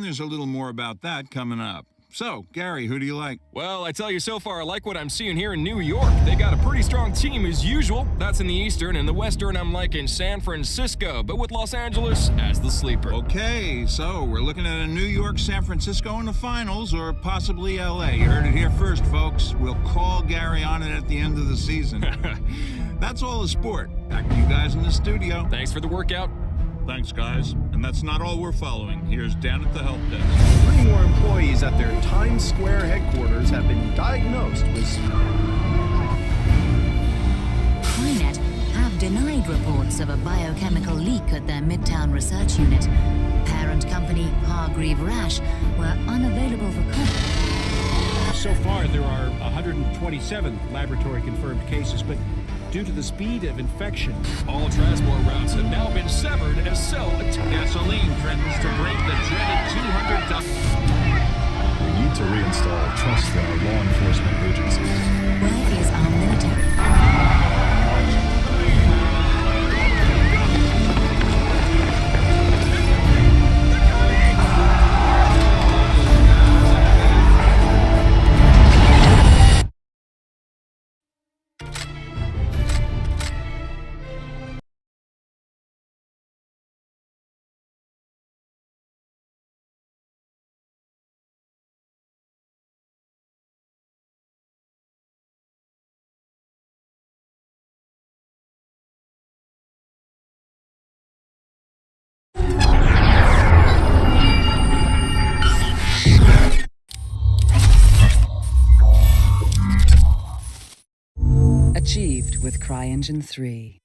there's a little more about that coming up. So, Gary, who do you like? Well, I tell you so far, I like what I'm seeing here in New York. They got a pretty strong team as usual. That's in the Eastern. In the Western, I'm liking San Francisco, but with Los Angeles as the sleeper. Okay, so we're looking at a New York, San Francisco in the finals, or possibly LA. You heard it here first, folks. We'll call Gary on it at the end of the season. That's all the sport. Back to you guys in the studio. Thanks for the workout. Thanks, guys. And that's not all we're following. Here's Dan at the help desk. 3 more employees at their Times Square headquarters have been diagnosed with... Hynet have denied reports of a biochemical leak at their Midtown research unit. Parent company Hargreave Rash were unavailable for comment. So far, there are 127 laboratory-confirmed cases, but due to the speed of infection, all transport routes have now been severed as cell Gasoline threatens to break the dreaded $200. We need to reinstall trust in our law enforcement agencies. Where is our military? Achieved with CryEngine 3.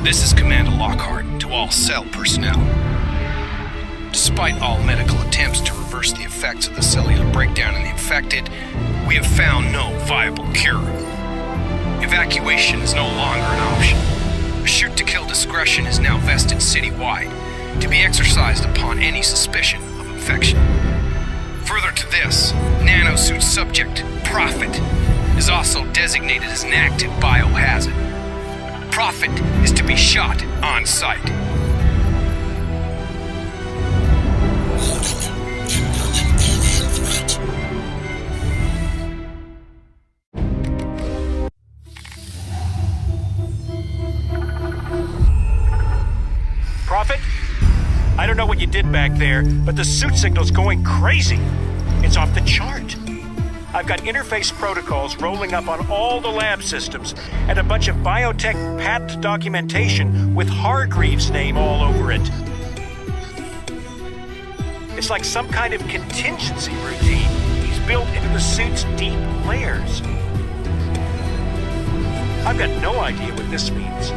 This is Commander Lockhart to all cell personnel. Despite all medical attempts to reverse the effects of the cellular breakdown in the infected, we have found no viable cure. Evacuation is no longer an option. A shoot-to-kill discretion is now vested citywide, to be exercised upon any suspicion of infection. Further to this, nanosuit subject, Prophet, is also designated as an active biohazard. Prophet is to be shot on sight. Prophet? I don't know what you did back there, but the suit signal's going crazy. It's off the chart. I've got interface protocols rolling up on all the lab systems and a bunch of biotech patent documentation with Hargreaves' name all over it. It's like some kind of contingency routine he's built into the suit's deep layers. I've got no idea what this means.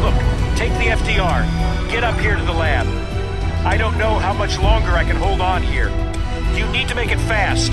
Look, take the FDR. Get up here to the lab. I don't know how much longer I can hold on here. You need to make it fast.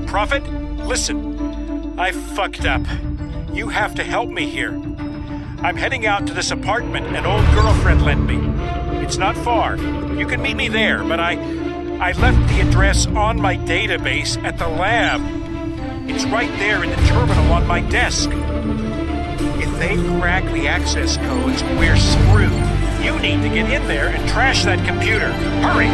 Prophet, listen. I fucked up. You have to help me here. I'm heading out to this apartment an old girlfriend lent me. It's not far. You can meet me there, but I left the address on my database at the lab. It's right there in the terminal on my desk. If they crack the access codes, we're screwed. You need to get in there and trash that computer. Hurry!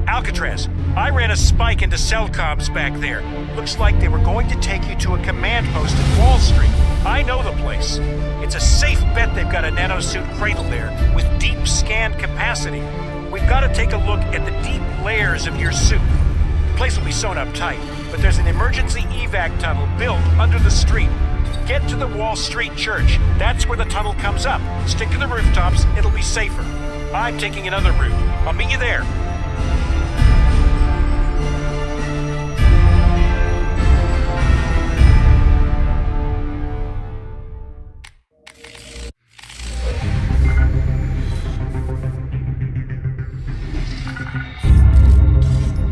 Alcatraz, I ran a spike into cell comms back there. Looks like they were going to take you to a command post at Wall Street. I know the place. It's a safe bet they've got a nanosuit cradle there with deep scan capacity. We've got to take a look at the deep layers of your suit. The place will be sewn up tight, but there's an emergency evac tunnel built under the street. Get to the Wall Street Church. That's where the tunnel comes up. Stick to the rooftops, it'll be safer. I'm taking another route. I'll meet you there.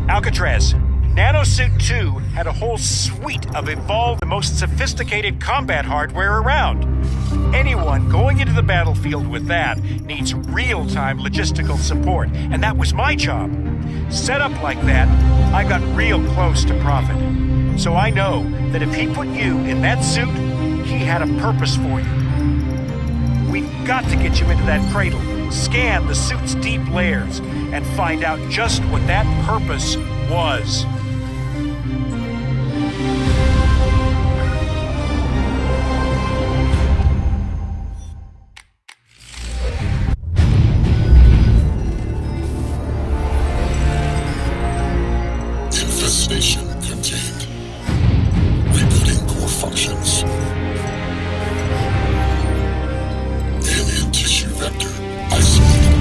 Alcatraz, Nanosuit 2 had a whole suite of evolved, the most sophisticated combat hardware around. Anyone going into the battlefield with that needs real-time logistical support, and that was my job. Set up like that, I got real close to Prophet. So I know that if he put you in that suit, he had a purpose for you. We've got to get you into that cradle, scan the suit's deep layers, and find out just what that purpose was. Infestation contained. Rebooting core functions. Alien tissue vector isolated.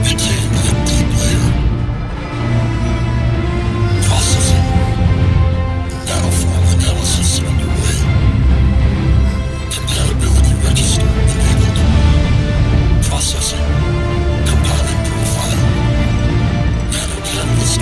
Contained in deep layer. Processing. Nanoform analysis underway. Compatibility register enabled. Processing. Compiling profile. Nanocatalyst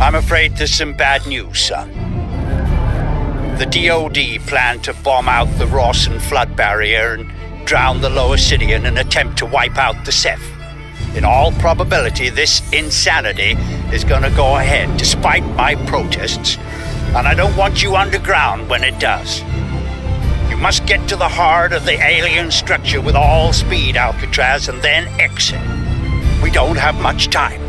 I'm afraid there's some bad news, son. The DoD plan to bomb out the Rawson flood barrier and drown the lower city in an attempt to wipe out the Ceph. In all probability, this insanity is gonna go ahead despite my protests, and I don't want you underground when it does. You must get to the heart of the alien structure with all speed, Alcatraz, and then exit. We don't have much time.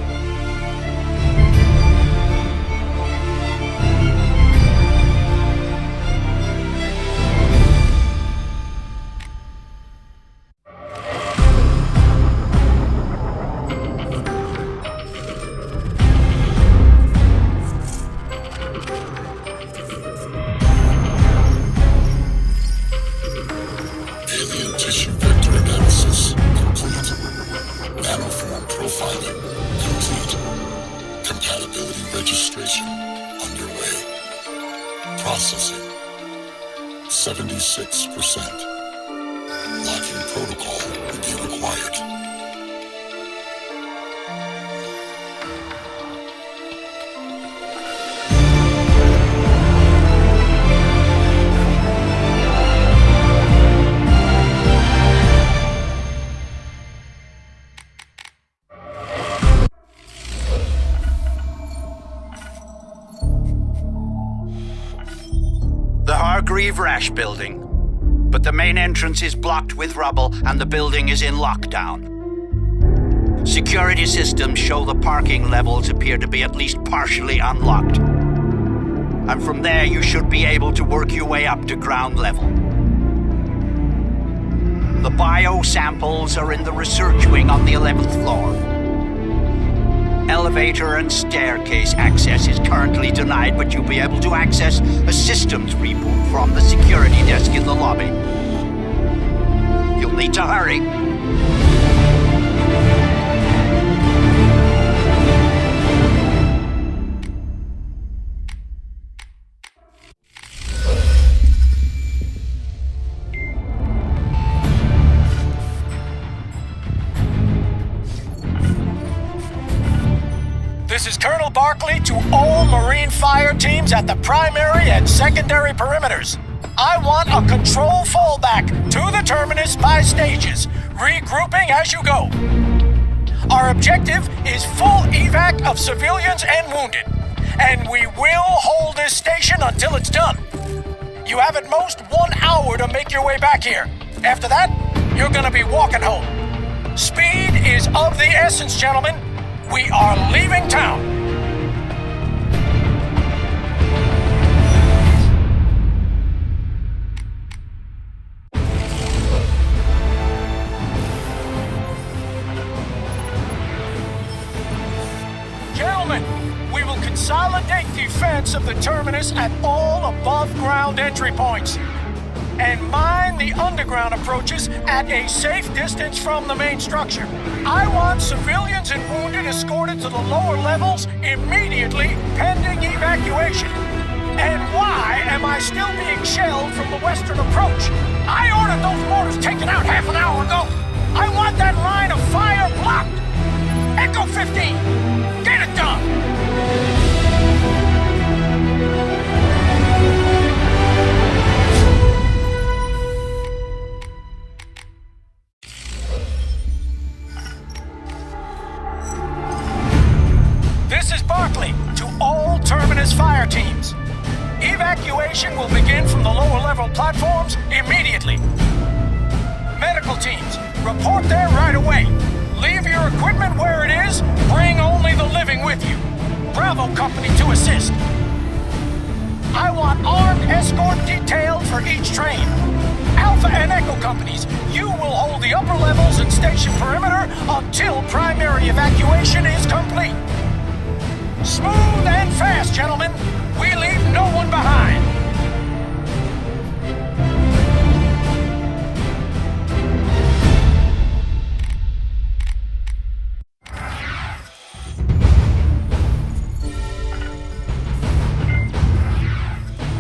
Alien tissue vector analysis complete. Nanoform profiling complete. Compatibility registration underway. Processing 76%. Locking protocol will be required. The Hargreave Rash building. But the main entrance is blocked with rubble and the building is in lockdown. Security systems show the parking levels appear to be at least partially unlocked. And from there you should be able to work your way up to ground level. The bio samples are in the research wing on the 11th floor. Elevator and staircase access is currently denied, but you'll be able to access a systems reboot from the security desk in the lobby. You'll need to hurry. This is Colonel Barkley to all Marine fire teams at the primary and secondary perimeters. I want a control fallback to the terminus by stages, regrouping as you go. Our objective is full evac of civilians and wounded, and we will hold this station until it's done. You have at most 1 hour to make your way back here. After that, you're gonna be walking home. Speed is of the essence, gentlemen. We are leaving town. Gentlemen, we will consolidate defense of the terminus at all above-ground entry points and mine the underground approaches at a safe distance from the main structure. I want civilians and wounded escorted to the lower levels immediately, pending evacuation. And why am I still being shelled from the western approach? I ordered those mortars taken out half an hour ago. I want that line of fire blocked. Echo 15, get it done. This is Barkley to all Terminus fire teams. Evacuation will begin from the lower level platforms immediately. Medical teams, report there right away. Leave your equipment where it is, bring only the living with you. Bravo Company to assist. I want armed escort detailed for each train. Alpha and Echo companies, you will hold the upper levels and station perimeter until primary evacuation is complete. Smooth and fast, gentlemen. We leave no one behind.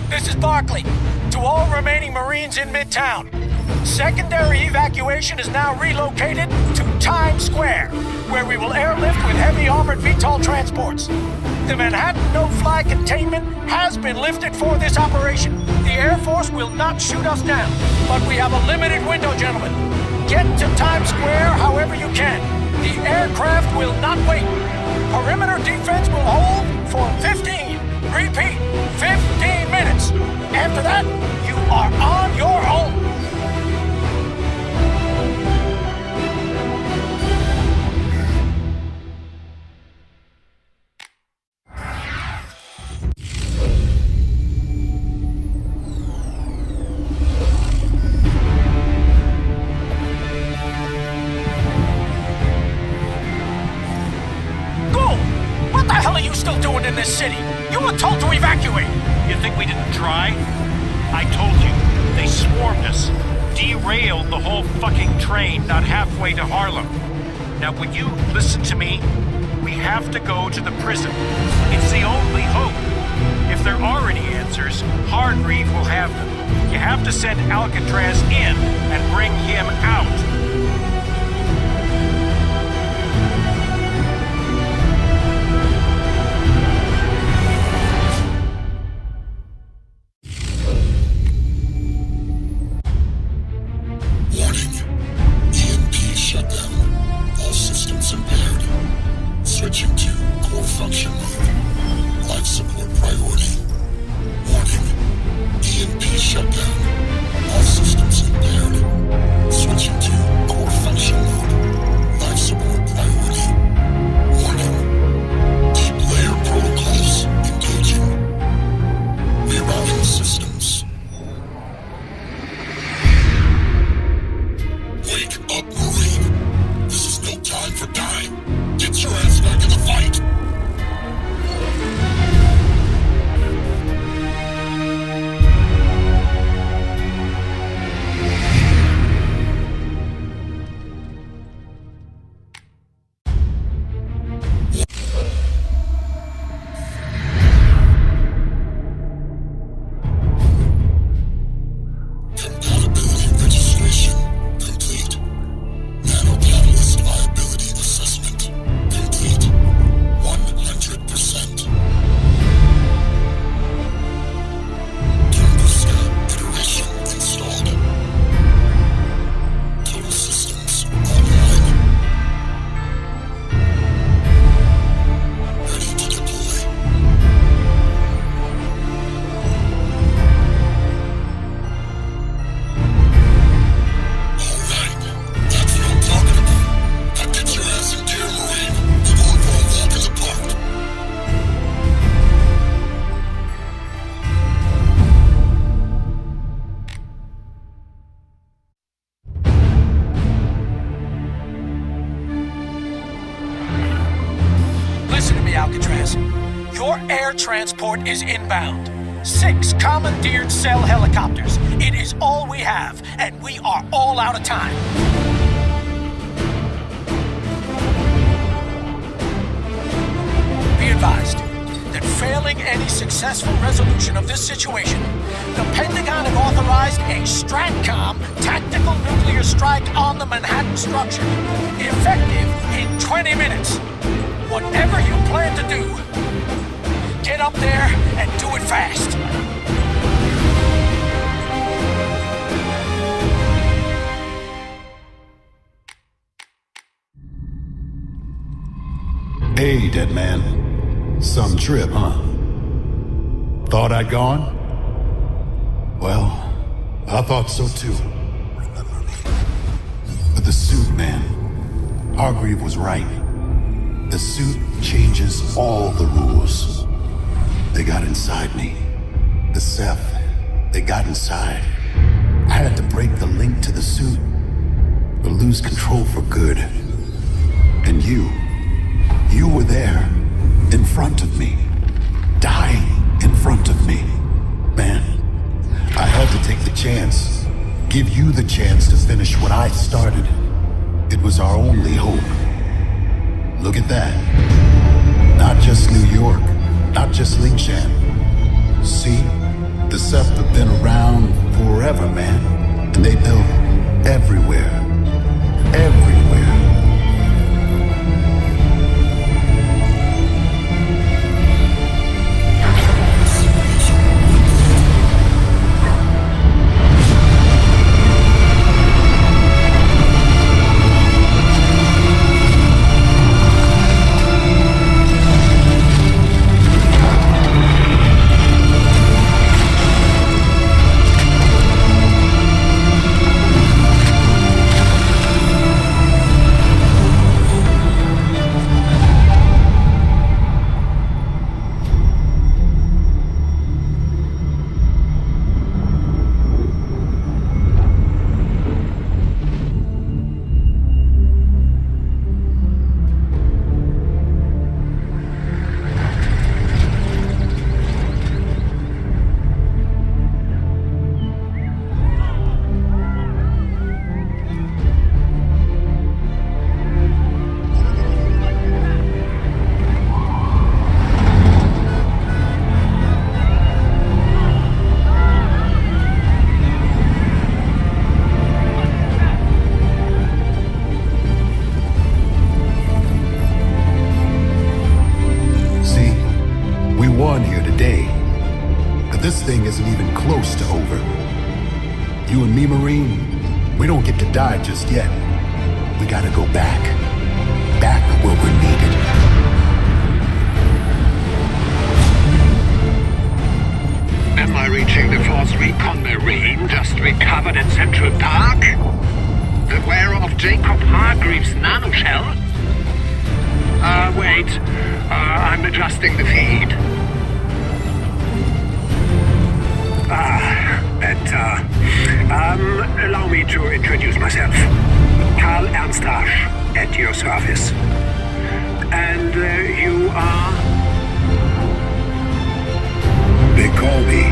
This is Barkley. To all remaining Marines in Midtown. Secondary evacuation is now relocated to Times Square, where we will airlift with heavy armored VTOL transports. The Manhattan no-fly containment has been lifted for this operation. The Air Force will not shoot us down, but we have a limited window, gentlemen. Get to Times Square however you can. The aircraft will not wait. Perimeter defense will hold for 15. Repeat, 15 minutes. After that, you are on your own. Still doing in this city? You were told to evacuate. You think we didn't try? I told you, they swarmed us. Derailed the whole fucking train not halfway to Harlem. Now would you listen to me? We have to go to the prison. It's the only hope. If there are any answers, Hargreave will have them. You have to send Alcatraz in and bring him out. Alcatraz. Your air transport is inbound. 6 commandeered cell helicopters. It is all we have, and we are all out of time. Be advised that failing any successful resolution of this situation, the Pentagon have authorized a STRATCOM tactical nuclear strike on the Manhattan structure, effective in 20 minutes. Whatever you plan to do, get up there and do it fast. Hey, dead man. Some trip, huh? Thought I'd gone? Well, I thought so too. But the suit, man. Hargreave was right. The suit changes all the rules. They got inside me. The Ceph, they got inside. I had to break the link to the suit, or lose control for good. And you were there, in front of me, dying in front of me. Man, I had to take the chance, give you the chance to finish what I started. It was our only hope. Look at that. Not just New York, not just Lingshan. See, the Ceph have been around forever, man. And they built everywhere. Everywhere. You and me, Marine, we don't get to die just yet. We gotta go back. Back where we're needed. Am I reaching the Force Recon Marine just recovered at Central Park? Aware of Jacob Hargreaves' nanoshell? Wait. I'm adjusting the feed. Allow me to introduce myself. Karl Ernst-Rasch, at your service. And you are? They call me